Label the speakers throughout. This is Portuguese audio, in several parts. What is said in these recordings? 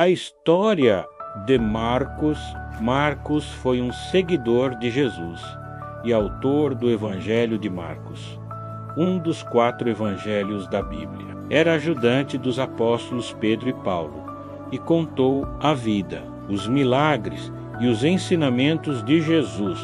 Speaker 1: A história de Marcos. Marcos foi um seguidor de Jesus e autor do Evangelho de Marcos, um dos 4 evangelhos da Bíblia. Era ajudante dos apóstolos Pedro e Paulo e contou a vida, os milagres e os ensinamentos de Jesus.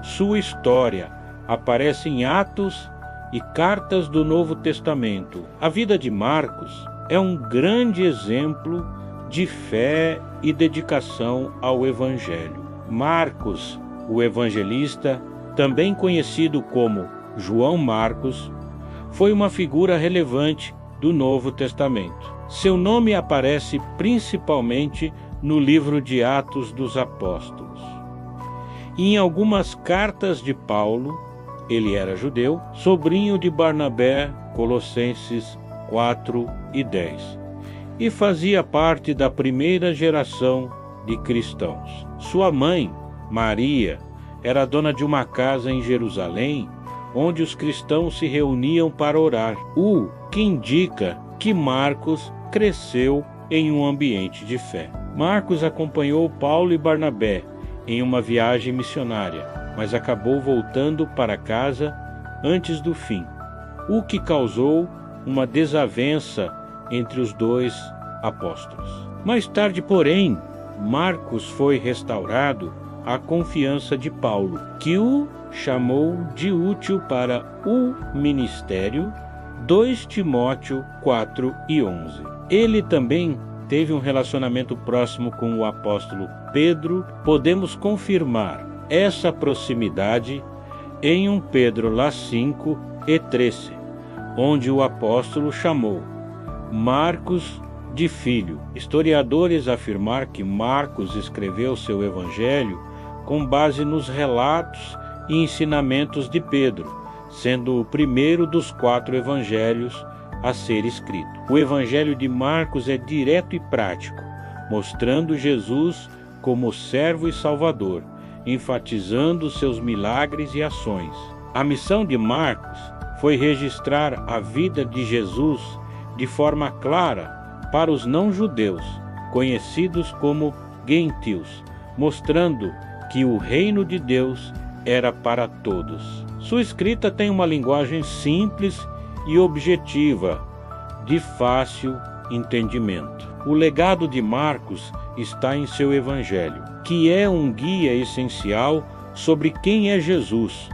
Speaker 1: Sua história aparece em Atos e cartas do Novo Testamento. A vida de Marcos é um grande exemplo de fé e dedicação ao Evangelho. Marcos, o evangelista, também conhecido como João Marcos, foi uma figura relevante do Novo Testamento. Seu nome aparece principalmente no livro de Atos dos Apóstolos. E em algumas cartas de Paulo, ele era judeu, sobrinho de Barnabé, Colossenses 4 e 10. E fazia parte da primeira geração de cristãos. Sua mãe, Maria, era dona de uma casa em Jerusalém, onde os cristãos se reuniam para orar, o que indica que Marcos cresceu em um ambiente de fé. Marcos acompanhou Paulo e Barnabé em uma viagem missionária, mas acabou voltando para casa antes do fim, o que causou uma desavença entre os 2 apóstolos. Mais tarde, porém, Marcos foi restaurado à confiança de Paulo, que o chamou de útil para o ministério. 2 Timóteo 4 e 11. Ele também teve um relacionamento próximo com o apóstolo Pedro. Podemos confirmar essa proximidade em 1 Pedro 5 e 13, onde o apóstolo chamou Marcos de filho. Historiadores afirmam que Marcos escreveu seu evangelho com base nos relatos e ensinamentos de Pedro, sendo o primeiro dos 4 evangelhos a ser escrito. O evangelho de Marcos é direto e prático, mostrando Jesus como servo e salvador, enfatizando seus milagres e ações. A missão de Marcos foi registrar a vida de Jesus de forma clara para os não-judeus, conhecidos como gentios, mostrando que o reino de Deus era para todos. Sua escrita tem uma linguagem simples e objetiva, de fácil entendimento. O legado de Marcos está em seu evangelho, que é um guia essencial sobre quem é Jesus.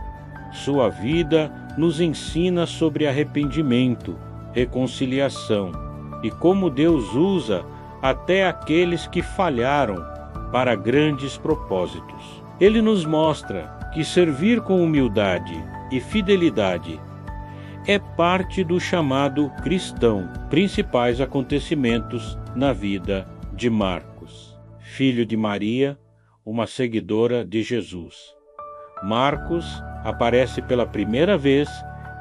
Speaker 1: Sua vida nos ensina sobre arrependimento, reconciliação e como Deus usa até aqueles que falharam para grandes propósitos. Ele nos mostra que servir com humildade e fidelidade é parte do chamado cristão. Principais acontecimentos na vida de Marcos, filho de Maria, uma seguidora de Jesus. Marcos aparece pela primeira vez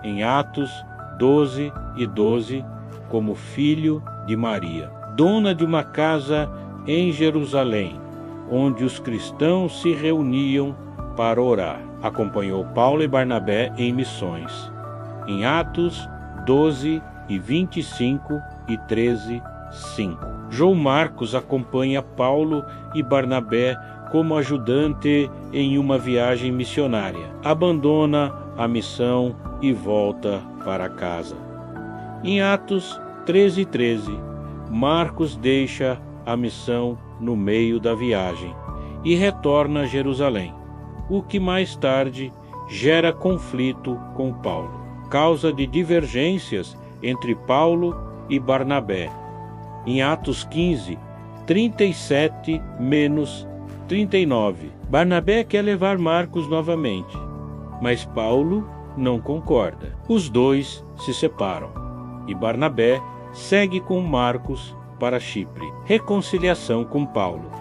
Speaker 1: em Atos 12 e 12 como filho de Maria, dona de uma casa em Jerusalém, onde os cristãos se reuniam para orar. Acompanhou Paulo e Barnabé em missões, em Atos 12 e 25 e 13, 5. João Marcos acompanha Paulo e Barnabé como ajudante em uma viagem missionária. Abandona a missão e volta para casa. Em Atos 13 e 13, Marcos deixa a missão no meio da viagem e retorna a Jerusalém, o que mais tarde gera conflito com Paulo, causa de divergências entre Paulo e Barnabé. Em Atos 15, 37-39, Barnabé quer levar Marcos novamente, mas Paulo não concorda. Os 2 se separam e Barnabé segue com Marcos para Chipre. Reconciliação com Paulo.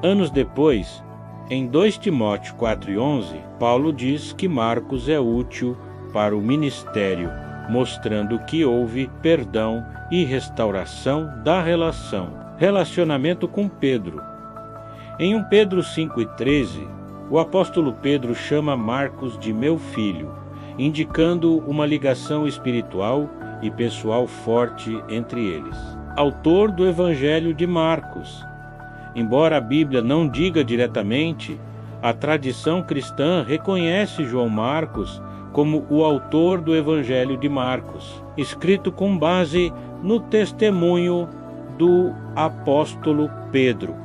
Speaker 1: Anos depois, em 2 Timóteo 4 e 11, Paulo diz que Marcos é útil para o ministério, mostrando que houve perdão e restauração da relacionamento com Pedro. Em 1 Pedro 5 e 13, o apóstolo Pedro chama Marcos de meu filho, indicando uma ligação espiritual e pessoal forte entre eles. autor do Evangelho de Marcos. Embora a Bíblia não diga diretamente, a tradição cristã reconhece João Marcos como o autor do Evangelho de Marcos, escrito com base no testemunho do apóstolo Pedro.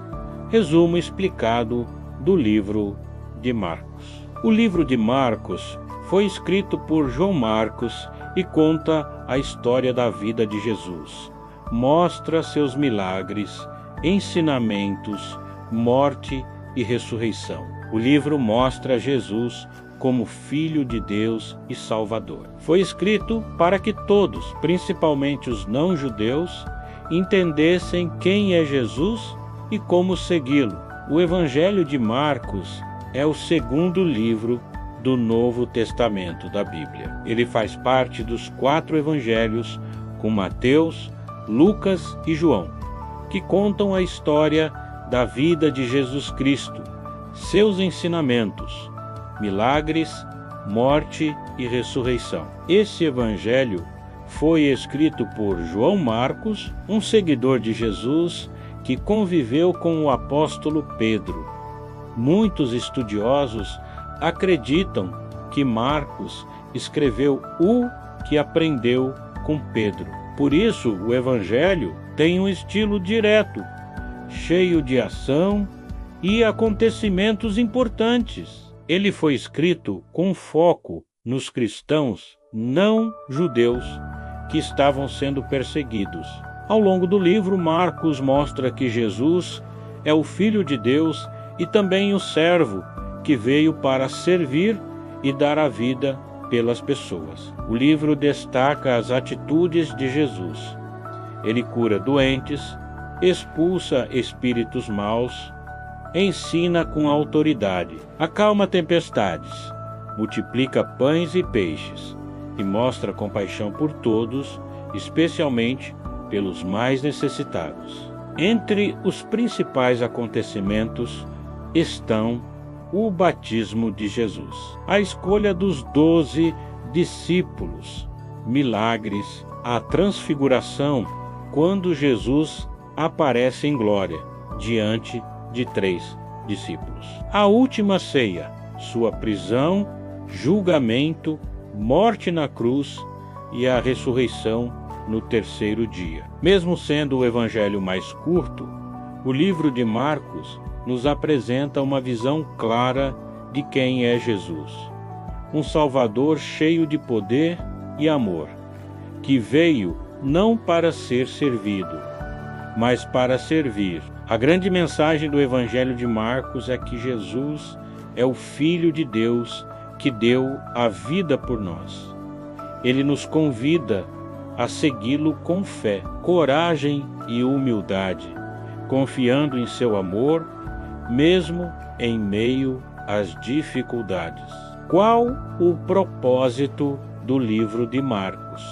Speaker 1: Resumo explicado do livro de Marcos. O livro de Marcos foi escrito por João Marcos e conta a história da vida de Jesus. Mostra seus milagres, ensinamentos, morte e ressurreição. O livro mostra Jesus como Filho de Deus e Salvador. Foi escrito para que todos, principalmente os não-judeus, entendessem quem é Jesus e como segui-lo. O Evangelho de Marcos é o segundo livro do Novo Testamento da Bíblia. Ele faz parte dos 4 evangelhos, com Mateus, Lucas e João, que contam a história da vida de Jesus Cristo, seus ensinamentos, milagres, morte e ressurreição. Esse evangelho foi escrito por João Marcos, um seguidor de Jesus que conviveu com o apóstolo Pedro. Muitos estudiosos acreditam que Marcos escreveu o que aprendeu com Pedro. Por isso, o evangelho tem um estilo direto, cheio de ação e acontecimentos importantes. Ele foi escrito com foco nos cristãos não judeus que estavam sendo perseguidos. Ao longo do livro, Marcos mostra que Jesus é o Filho de Deus e também o servo que veio para servir e dar a vida pelas pessoas. O livro destaca as atitudes de Jesus. Ele cura doentes, expulsa espíritos maus, ensina com autoridade, acalma tempestades, multiplica pães e peixes e mostra compaixão por todos, especialmente pelos mais necessitados. Entre os principais acontecimentos estão o batismo de Jesus, a escolha dos 12 discípulos, milagres, a transfiguração, quando Jesus aparece em glória diante de 3 discípulos. A última ceia, sua prisão, julgamento, morte na cruz e a ressurreição no 3º dia. Mesmo sendo o evangelho mais curto, o livro de Marcos nos apresenta uma visão clara de quem é Jesus. Um Salvador cheio de poder e amor, que veio não para ser servido, mas para servir. A grande mensagem do Evangelho de Marcos é que Jesus é o Filho de Deus que deu a vida por nós. Ele nos convida a segui-lo com fé, coragem e humildade, confiando em seu amor, mesmo em meio às dificuldades. Qual o propósito do livro de Marcos?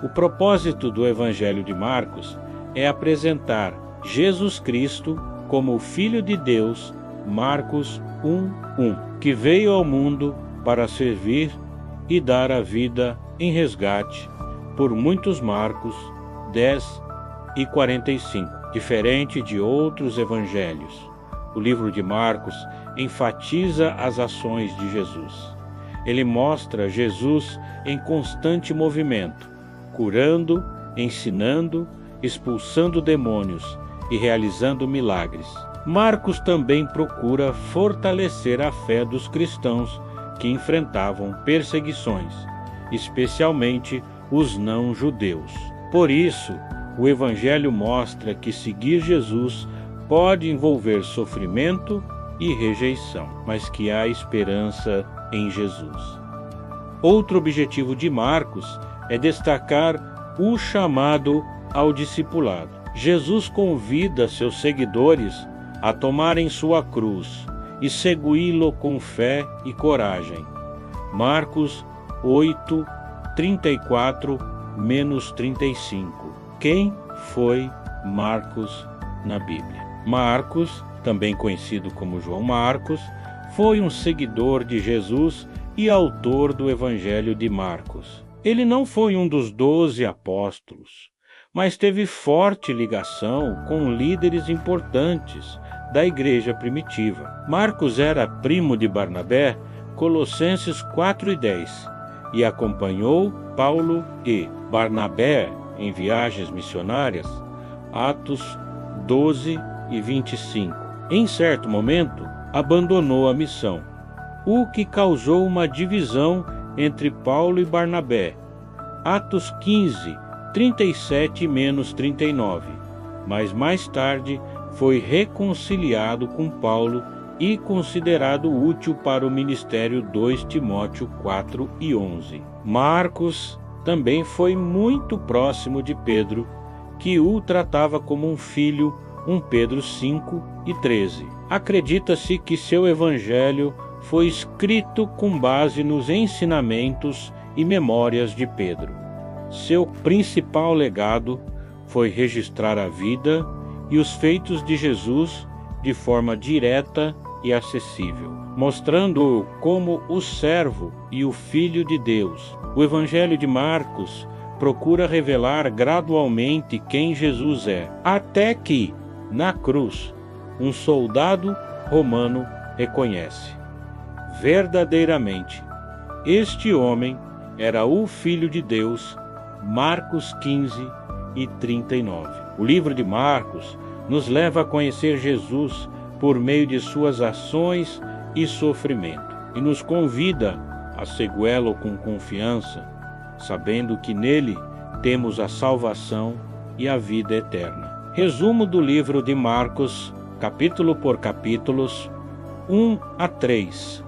Speaker 1: O propósito do Evangelho de Marcos é apresentar Jesus Cristo como o Filho de Deus, Marcos 1:1, que veio ao mundo para servir e dar a vida em resgate por muitos. Marcos 10:45. Diferente de outros evangelhos, o livro de Marcos enfatiza as ações de Jesus. Ele mostra Jesus em constante movimento, curando, ensinando, expulsando demônios e realizando milagres. Marcos também procura fortalecer a fé dos cristãos que enfrentavam perseguições, especialmente os não-judeus. Por isso, o Evangelho mostra que seguir Jesus pode envolver sofrimento e rejeição, mas que há esperança em Jesus. Outro objetivo de Marcos é destacar o chamado ao discipulado. Jesus convida seus seguidores a tomarem sua cruz e segui-lo com fé e coragem. Marcos 8:34-35. Quem foi Marcos na Bíblia? Marcos, também conhecido como João Marcos, foi um seguidor de Jesus e autor do Evangelho de Marcos. Ele não foi um dos 12 apóstolos. mas teve forte ligação com líderes importantes da igreja primitiva. Marcos era primo de Barnabé, Colossenses 4:10, e acompanhou Paulo e Barnabé em viagens missionárias, Atos 12 e 25. Em certo momento, abandonou a missão, o que causou uma divisão entre Paulo e Barnabé, Atos 15, 37-39, mas mais tarde foi reconciliado com Paulo e considerado útil para o ministério. 2 Timóteo 4 e 11. Marcos também foi muito próximo de Pedro, que o tratava como um filho, 1 Pedro 5 e 13. Acredita-se que seu evangelho foi escrito com base nos ensinamentos e memórias de Pedro. Seu principal legado foi registrar a vida e os feitos de Jesus de forma direta e acessível, mostrando-o como o servo e o Filho de Deus. O Evangelho de Marcos procura revelar gradualmente quem Jesus é, até que, na cruz, um soldado romano reconhece: verdadeiramente, este homem era o Filho de Deus. Marcos 15 e 39. O livro de Marcos nos leva a conhecer Jesus por meio de suas ações e sofrimento, e nos convida a segui-lo com confiança, sabendo que nele temos a salvação e a vida eterna. Resumo do livro de Marcos, capítulo por capítulos, 1 a 3.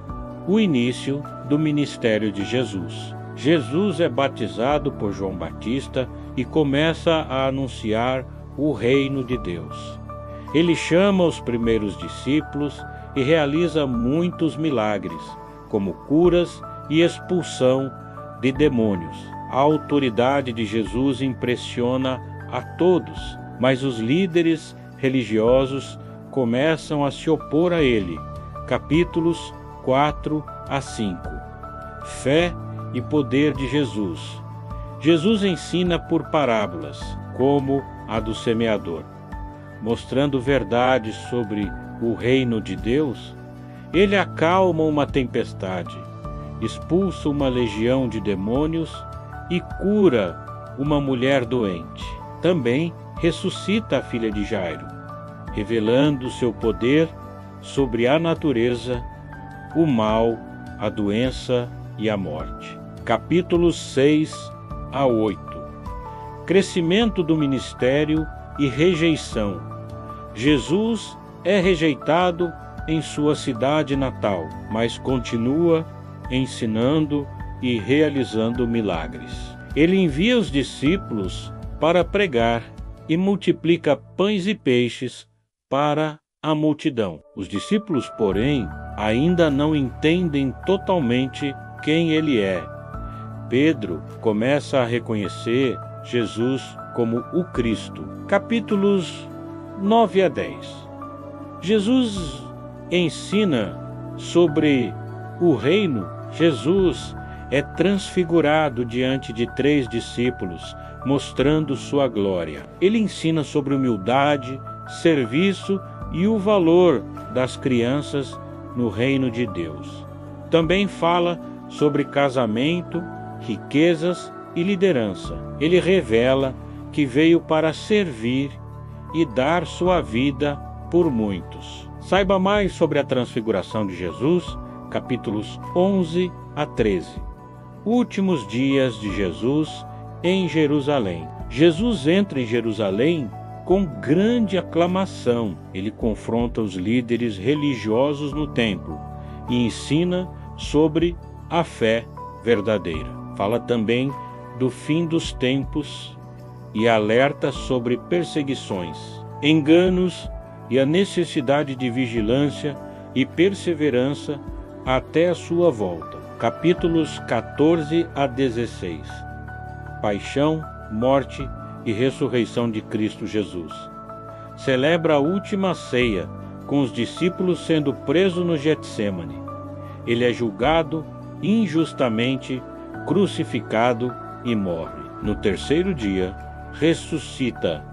Speaker 1: O início do ministério de Jesus. Jesus é batizado por João Batista e começa a anunciar o reino de Deus. Ele chama os primeiros discípulos e realiza muitos milagres, como curas e expulsão de demônios. A autoridade de Jesus impressiona a todos, mas os líderes religiosos começam a se opor a ele. Capítulos 4 a 5. Fé e poder de Jesus. Jesus ensina por parábolas, como a do semeador, mostrando verdades sobre o reino de Deus. Ele acalma uma tempestade, expulsa uma legião de demônios e cura uma mulher doente. Também ressuscita a filha de Jairo, revelando seu poder sobre a natureza, o mal, a doença e a morte. Capítulos 6 a 8. Crescimento do ministério e rejeição. Jesus é rejeitado em sua cidade natal, mas continua ensinando e realizando milagres. Ele envia os discípulos para pregar e multiplica pães e peixes para a multidão. Os discípulos, porém, ainda não entendem totalmente quem ele é. Pedro começa a reconhecer Jesus como o Cristo. Capítulos 9 a 10. Jesus ensina sobre o reino. Jesus é transfigurado diante de 3 discípulos, mostrando sua glória. Ele ensina sobre humildade, serviço e o valor das crianças no reino de Deus. Também fala sobre casamento, riquezas e liderança. Ele revela que veio para servir e dar sua vida por muitos. Saiba mais sobre a transfiguração de Jesus, capítulos 11 a 13. Últimos dias de Jesus em Jerusalém. Jesus entra em Jerusalém com grande aclamação. Ele confronta os líderes religiosos no templo e ensina sobre a fé verdadeira. Fala também do fim dos tempos e alerta sobre perseguições, enganos e a necessidade de vigilância e perseverança até a sua volta. Capítulos 14 a 16. Paixão, morte e ressurreição de Cristo Jesus. Celebra a última ceia, com os discípulos sendo presos no Getsêmani. Ele é julgado injustamente, crucificado e morre. No terceiro dia, ressuscita,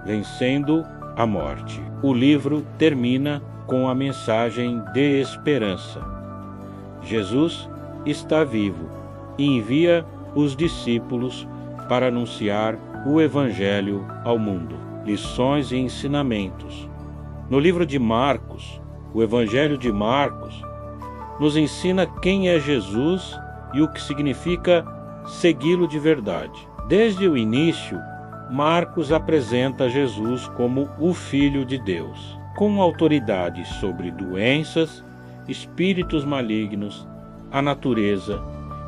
Speaker 1: vencendo a morte. O livro termina com a mensagem de esperança. Jesus está vivo e envia os discípulos para anunciar o Evangelho ao mundo. Lições e ensinamentos. No livro de Marcos, o Evangelho de Marcos nos ensina quem é Jesus e o que significa segui-lo de verdade. Desde o início, Marcos apresenta Jesus como o Filho de Deus, com autoridade sobre doenças, espíritos malignos, a natureza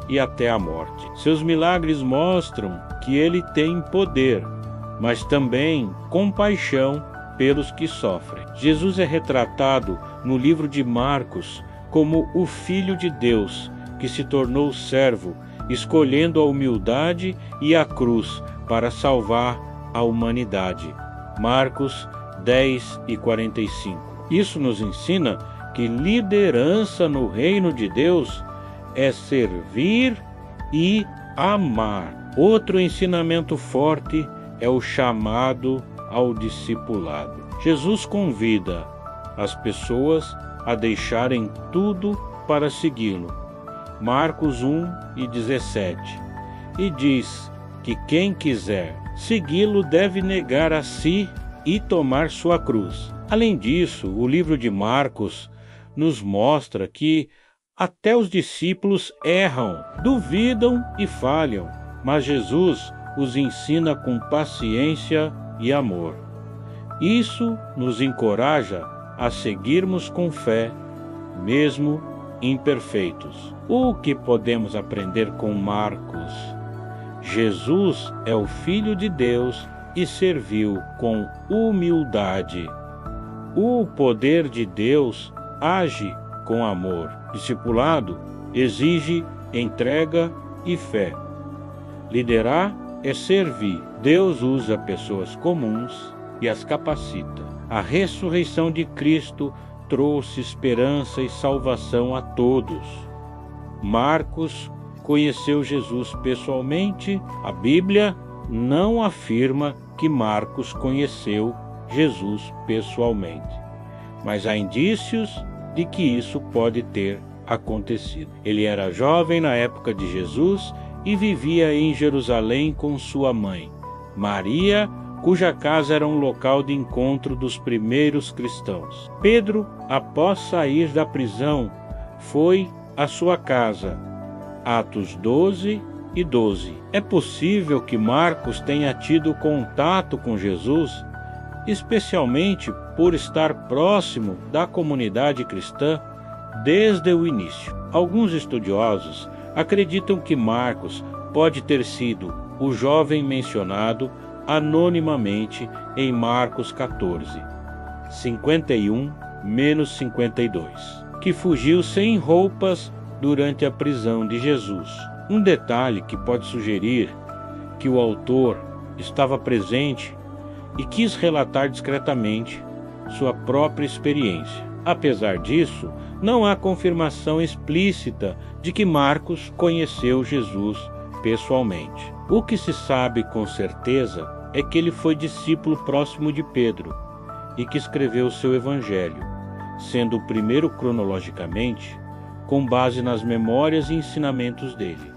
Speaker 1: e até a morte. Seus milagres mostram que ele tem poder, mas também compaixão pelos que sofrem. Jesus é retratado no livro de Marcos como o Filho de Deus, que se tornou servo, escolhendo a humildade e a cruz para salvar a humanidade. Marcos 10:45. Isso nos ensina que liderança no reino de Deus é servir e amar. Outro ensinamento forte é o chamado ao discipulado. Jesus convida as pessoas a deixarem tudo para segui-lo. Marcos 1:17. E diz que quem quiser segui-lo deve negar a si e tomar sua cruz. Além disso, o livro de Marcos nos mostra que até os discípulos erram, duvidam e falham, mas Jesus os ensina com paciência e amor. Isso nos encoraja a seguirmos com fé, mesmo imperfeitos. O que podemos aprender com Marcos? Jesus é o Filho de Deus e serviu com humildade. O poder de Deus age com amor. Discipulado exige entrega e fé. Liderar é servir. Deus usa pessoas comuns e as capacita. A ressurreição de Cristo trouxe esperança e salvação a todos. Marcos conheceu Jesus pessoalmente. A Bíblia não afirma que Marcos conheceu Jesus pessoalmente, mas há indícios de que isso pode ter acontecido. Ele era jovem na época de Jesus e vivia em Jerusalém com sua mãe, Maria, cuja casa era um local de encontro dos primeiros cristãos. Pedro, após sair da prisão, foi à sua casa. Atos 12:12. É possível que Marcos tenha tido contato com Jesus, especialmente por estar próximo da comunidade cristã desde o início. Alguns estudiosos acreditam que Marcos pode ter sido o jovem mencionado anonimamente em Marcos 14, 51-52, que fugiu sem roupas durante a prisão de Jesus. Um detalhe que pode sugerir que o autor estava presente e quis relatar discretamente sua própria experiência. Apesar disso, não há confirmação explícita de que Marcos conheceu Jesus pessoalmente. O que se sabe com certeza é que ele foi discípulo próximo de Pedro e que escreveu seu evangelho, sendo o primeiro cronologicamente, com base nas memórias e ensinamentos dele.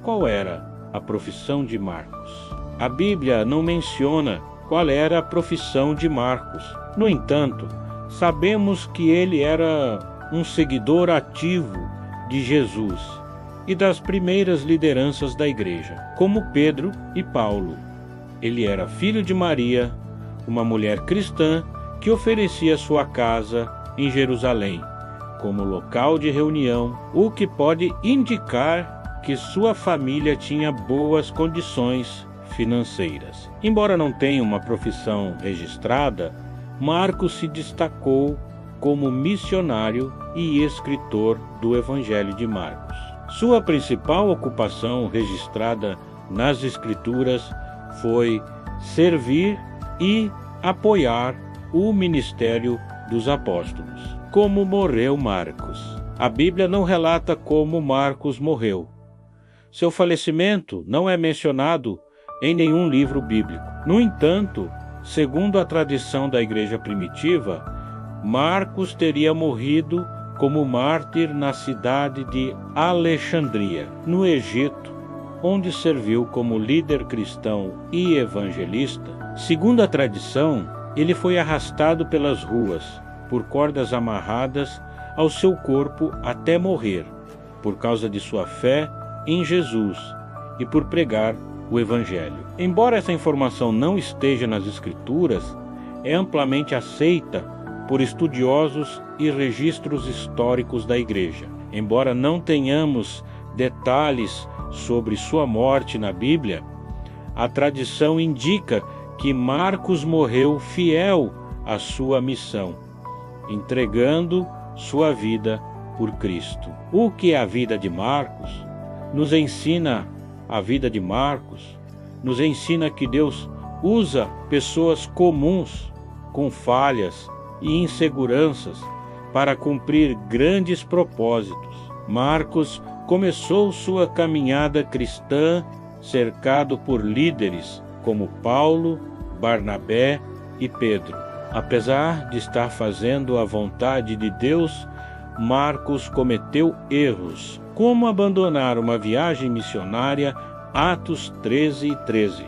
Speaker 1: Qual era a profissão de Marcos? A Bíblia não menciona qual era a profissão de Marcos. No entanto, sabemos que ele era um seguidor ativo de Jesus e das primeiras lideranças da igreja, como Pedro e Paulo. Ele era filho de Maria, uma mulher cristã que oferecia sua casa em Jerusalém como local de reunião, o que pode indicar que sua família tinha boas condições financeiras. Embora não tenha uma profissão registrada, Marcos se destacou como missionário e escritor do Evangelho de Marcos. Sua principal ocupação registrada nas Escrituras foi servir e apoiar o ministério dos apóstolos. Como morreu Marcos? A Bíblia não relata como Marcos morreu. Seu falecimento não é mencionado em nenhum livro bíblico. No entanto, segundo a tradição da igreja primitiva, Marcos teria morrido como mártir na cidade de Alexandria, no Egito, onde serviu como líder cristão e evangelista. Segundo a tradição, ele foi arrastado pelas ruas, por cordas amarradas ao seu corpo até morrer, por causa de sua fé em Jesus e por pregar o Evangelho. Embora essa informação não esteja nas Escrituras, é amplamente aceita por estudiosos e registros históricos da Igreja. Embora não tenhamos detalhes sobre sua morte na Bíblia, a tradição indica que Marcos morreu fiel à sua missão, entregando sua vida por Cristo. O que é a vida de Marcos? Nos ensina a vida de Marcos, nos ensina que Deus usa pessoas comuns, com falhas e inseguranças, para cumprir grandes propósitos. Marcos começou sua caminhada cristã cercado por líderes como Paulo, Barnabé e Pedro. Apesar de estar fazendo a vontade de Deus, Marcos cometeu erros, como abandonar uma viagem missionária, Atos 13:13,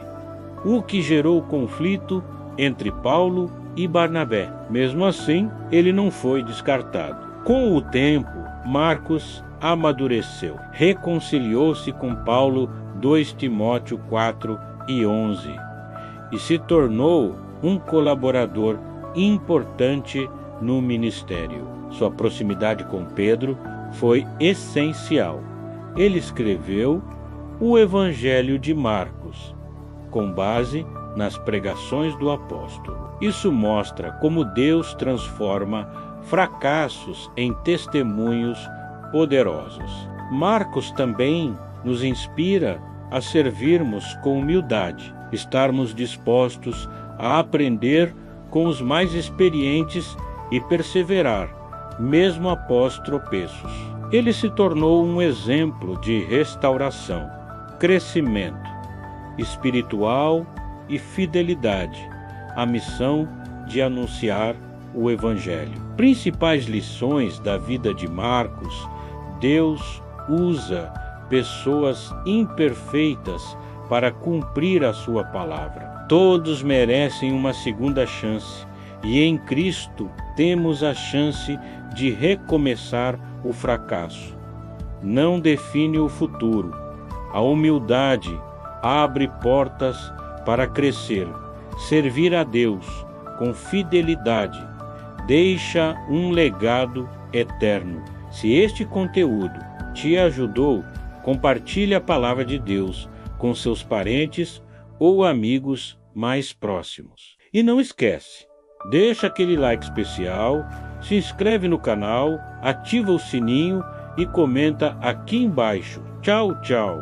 Speaker 1: o que gerou conflito entre Paulo e Barnabé. Mesmo assim, ele não foi descartado. Com o tempo, Marcos amadureceu, reconciliou-se com Paulo, 2 Timóteo 4:11, e se tornou um colaborador importante no ministério. Sua proximidade com Pedro foi essencial. Ele escreveu o Evangelho de Marcos, com base nas pregações do apóstolo. Isso mostra como Deus transforma fracassos em testemunhos poderosos. Marcos também nos inspira a servirmos com humildade, estarmos dispostos a aprender com os mais experientes e perseverar, mesmo após tropeços. Ele se tornou um exemplo de restauração, crescimento espiritual e fidelidade à missão de anunciar o Evangelho. Principais lições da vida de Marcos: Deus usa pessoas imperfeitas para cumprir a sua palavra. Todos merecem uma segunda chance, e em Cristo temos a chance de recomeçar o fracasso. Não define o futuro. A humildade abre portas para crescer. Servir a Deus com fidelidade deixa um legado eterno. Se este conteúdo te ajudou, compartilhe a palavra de Deus com seus parentes ou amigos mais próximos. E não esquece, deixa aquele like especial, se inscreve no canal, ativa o sininho e comenta aqui embaixo. Tchau, tchau!